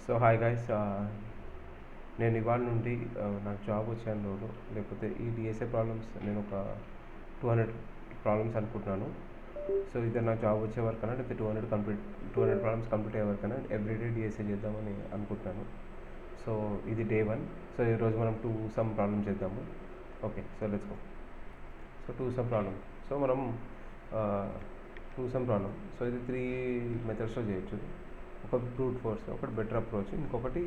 So hi guys, నేను ఇవాళ నుండి నాకు జాబ్ వచ్చేంత రోజు లేకపోతే ఈ డిఎస్ఏ ప్రాబ్లమ్స్ నేను ఒక 200 ప్రాబ్లమ్స్ అనుకుంటున్నాను. సో ఇద్దరు నాకు జాబ్ వచ్చే వరకైనా లేకపోతే 200 ప్రాబ్లమ్స్ కంప్లీట్ అయ్యే వరకైనా ఎవ్రీడే డిఎస్ఏ చేద్దామని అనుకుంటున్నాను. సో ఇది డే 1. సో ఈరోజు మనం 2 సమ్ ప్రాబ్లమ్ చేద్దాము. Okay, so let's go. So 2 some problem. So మనం 2 సమ్ ప్రాబ్లమ్. సో ఇది 3 మెథడ్స్లో చేయొచ్చు. ఒక బ్రూట్ ఫోర్స్, ఒకటి బెటర్ అప్రోచ్, ఇంకొకటి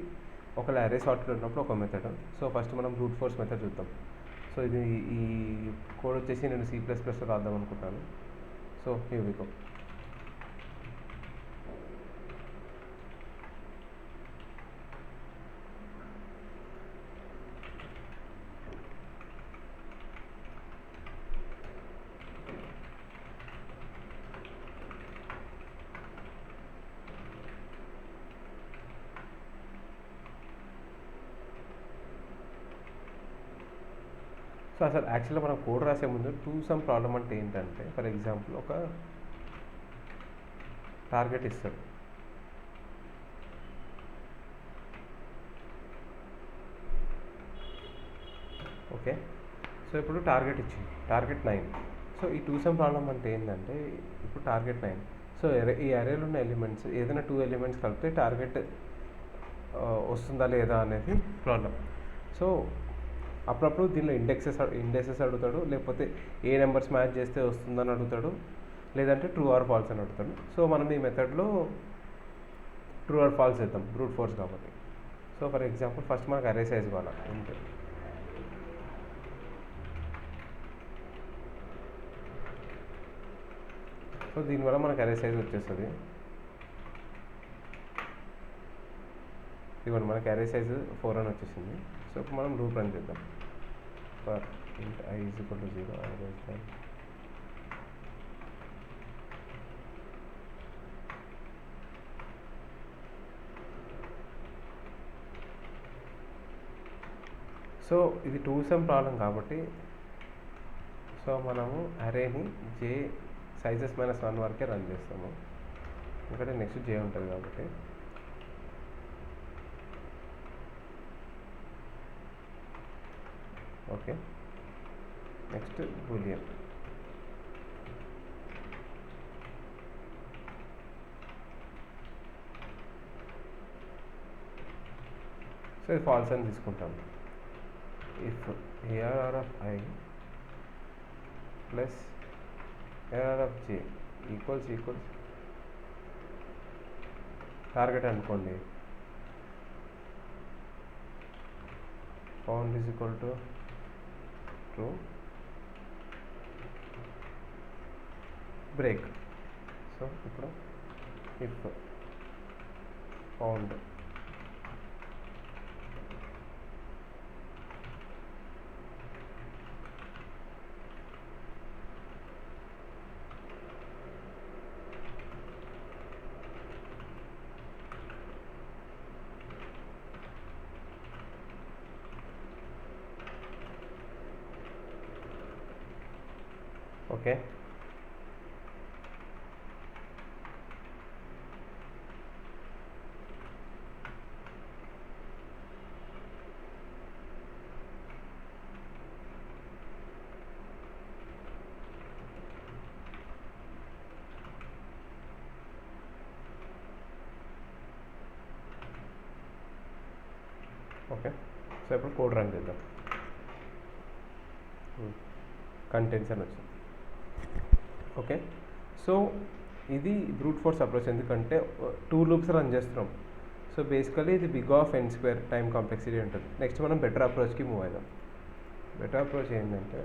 ఒక అరే సార్టెడ్ ఉన్నప్పుడు ఒక మెథడ్. సో ఫస్ట్ మనం బ్రూట్ ఫోర్స్ మెథడ్ చూద్దాం. సో ఇది ఈ కోడ్ వచ్చేసి నేను C++లో రాద్దాం అనుకుంటాను. So here we go. So అసలు యాక్చువల్గా మనం కోడ్ రాసే ముందు 2 సమ్ ప్రాబ్లమ్ అంటే ఏంటంటే, ఫర్ ఎగ్జాంపుల్ ఒక టార్గెట్ ఇస్తాడు. ఓకే, సో ఇప్పుడు టార్గెట్ ఇచ్చింది, టార్గెట్ 9. సో ఈ 2 సమ్ ప్రాబ్లమ్ అంటే ఏంటంటే, ఇప్పుడు టార్గెట్ 9. సో ఈ అరేలో ఉన్న ఎలిమెంట్స్ ఏదైనా 2 ఎలిమెంట్స్ కలిపితే టార్గెట్ వస్తుందా లేదా అనేది ప్రాబ్లం. సో అప్పుడప్పుడు దీనిలో ఇండెక్సెస్ అడుగుతాడు, లేకపోతే ఏ నెంబర్స్ మ్యాచ్ చేస్తే వస్తుందని అడుగుతాడు, లేదంటే ట్రూ ఆర్ ఫాల్స్ అని అడుగుతాడు. సో మనం ఈ మెథడ్లో ట్రూ ఆర్ ఫాల్స్ చేద్దాం, బ్రూట్ ఫోర్స్ కాబట్టి. సో ఫర్ ఎగ్జాంపుల్ ఫస్ట్ మనకు అరే సైజ్ కావాలి అంతే. సో దీనివల్ల మనకు అరే సైజ్ వచ్చేస్తుంది. ఇదిగోండి, మనకి అరే సైజు 4 అని వచ్చేసింది. సో ఇప్పుడు మనం లూప్ రన్ చేద్దాం. For int I is equal to 0, I less than. So ఇది 2 సమ్ ప్రాబ్లం కాబట్టి, సో మనము అరేని J సైజెస్ -1 వరకే రన్ చేస్తాము, ఎందుకంటే నెక్స్ట్ J ఉంటుంది కాబట్టి. Okay, next Boolean. సో ఇది ఫాల్స్ అని తీసుకుంటాం. If ARR of I plus ARR of J equals target అనుకోండి, found is equal to true, break. So ఇప్పుడు if found okay. Okay, so ఇప్పుడు కోడ్ రన్ చేద్దాం. Contents అని వచ్చింది. ఓకే, సో ఇది బ్రూట్ ఫోర్స్ అప్రోచ్, ఎందుకంటే 2 లూప్స్ రన్ చేస్తున్నాం. So basically ఇది big of n² time complexity ఉంటుంది. నెక్స్ట్ మనం బెటర్ అప్రోచ్కి మూవ్ అవుదాం. బెటర్ అప్రోచ్ ఏంటంటే,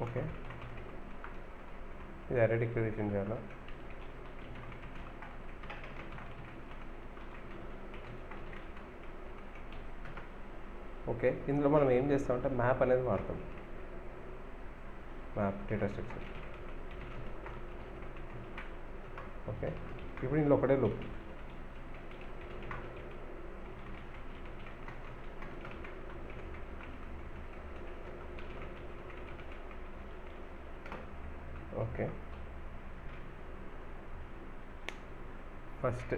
ఓకే, ఇది అరే డిక్లరేషన్ చేయాలా. ఓకే, ఇందులో మనం ఏం చేస్తామంటే మ్యాప్ అనేది వాడతాం. Map data structure. ఓకే, ఇప్పుడు ఇందులో ఒకటే లూప్. ఓకే, ఫస్ట్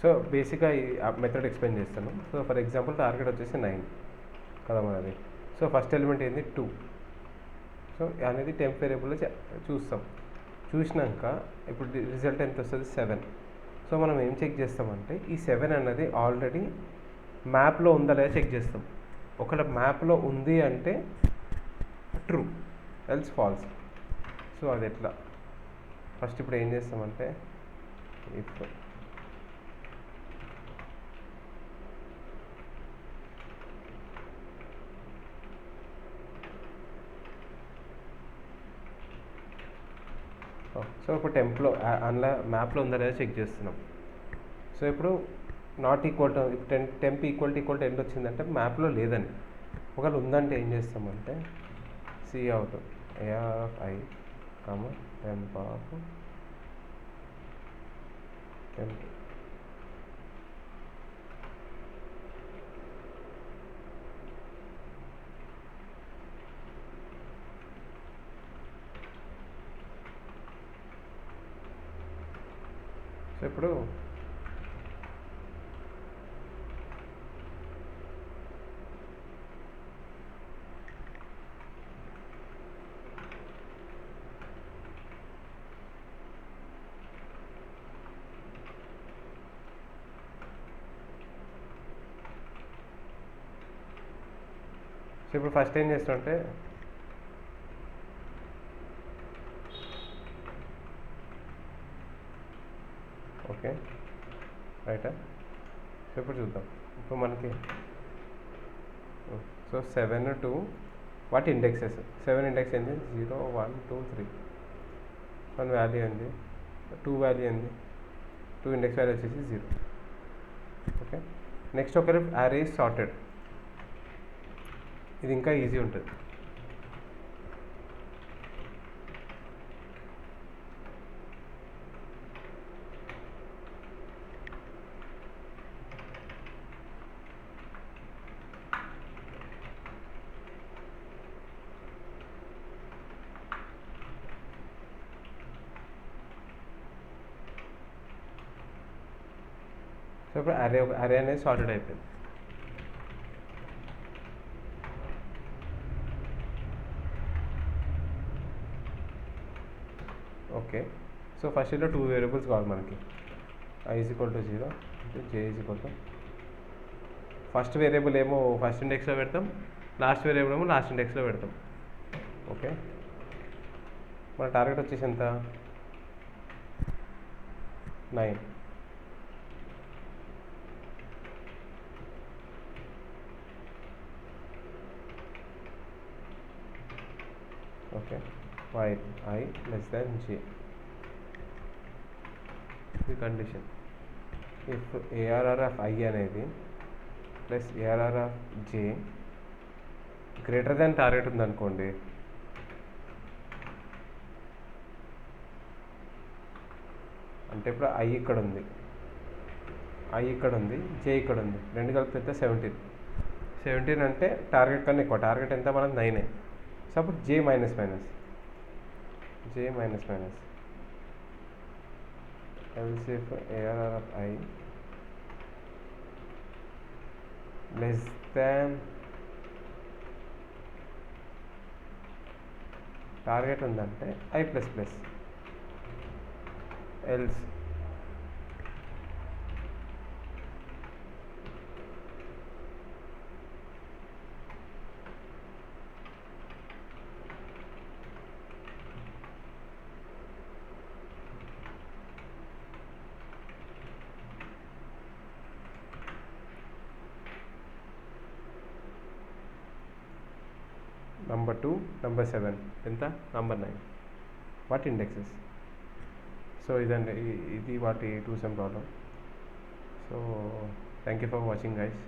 సో బేసిక్గా ఈ మెథడ్ ఎక్స్ప్లెయిన్ చేస్తాను. సో ఫర్ ఎగ్జాంపుల్ టార్గెట్ వచ్చేసి 9 కదా మనది. సో ఫస్ట్ ఎలిమెంట్ ఏంది 2. సో అనేది టెంప్ వేరియబుల్లో చూస్తాం. చూసినాక ఇప్పుడు రిజల్ట్ ఎంత వస్తుంది 7. సో మనం ఏం చెక్ చేస్తామంటే ఈ 7 అన్నది ఆల్రెడీ మ్యాప్లో ఉందా లేదా చెక్ చేస్తాం. ఒకవేళ మ్యాప్లో ఉంది అంటే ట్రూ, ఎల్స్ ఫాల్స్. సో అది ఎట్లా, ఫస్ట్ ఇప్పుడు ఏం చేస్తామంటే ఇఫ్ సో ఇప్పుడు టెంప్లో అందులో మ్యాప్లో ఉందా లేదా చెక్ చేస్తున్నాం. సో ఇప్పుడు నాట్ ఈక్వల్ టు ఇప్పుడు టెంప్ ఈక్వల్ టు ఎండ్ వచ్చిందంటే మ్యాప్లో లేదని. ఒకవేళ ఉందంటే ఏం చేస్తామంటే C out AR of I temp of temp. So ఇప్పుడు ఫస్ట్ ఏం చేస్తుంటే ఓకే రైటా. సో ఇప్పుడు చూద్దాం. ఇప్పుడు మనకి సో 7 2 వాటి ఇండెక్సెస్. 7 ఇండెక్స్ ఏంది 0 1 2 3. 1 వాల్యూ ఏంది 2 వాల్యూ ఏంది 2 ఇండెక్స్ వాల్యూ వచ్చేసి 0. ఓకే, నెక్స్ట్ ఒకరి అరే సార్టెడ్. ఇది ఇంకా ఈజీ ఉంటుంది. సో ఇప్పుడు అరే అనేది సార్టెడ్ అయిపోయింది. ఓకే, సో ఫస్ట్ ఇంట్లో 2 వేరియబుల్స్ కావాలి మనకి. I is equal to 0 J is equal to first variable ఏమో ఫస్ట్ ఇండెక్స్లో పెడతాం, లాస్ట్ వేరియబుల్ ఏమో లాస్ట్ ఇండెక్స్లో పెడతాం. ఓకే, మన టార్గెట్ వచ్చేసి ఎంత 9. Okay, while I less than J. ఇది condition. If ARR of I అనేది plus ARR of J greater than target ఉందనుకోండి, అంటే ఇప్పుడు ఐ ఇక్కడ ఉంది, ఐ ఇక్కడ ఉంది, జే ఇక్కడ ఉంది, రెండు కలిపితే 17 అంటే టార్గెట్ కన్నా ఎక్కువ. టార్గెట్ ఎంత మనకు 9. సో అప్పుడు J minus else if ARR of I less than target ఉందంటే I plus plus else number 2, number 7 ఎంత, నంబర్ 9 వాట్ ఇండెక్సెస్. సో ఇదండి ఇది వాటి 2 some problem. So thank you for watching guys.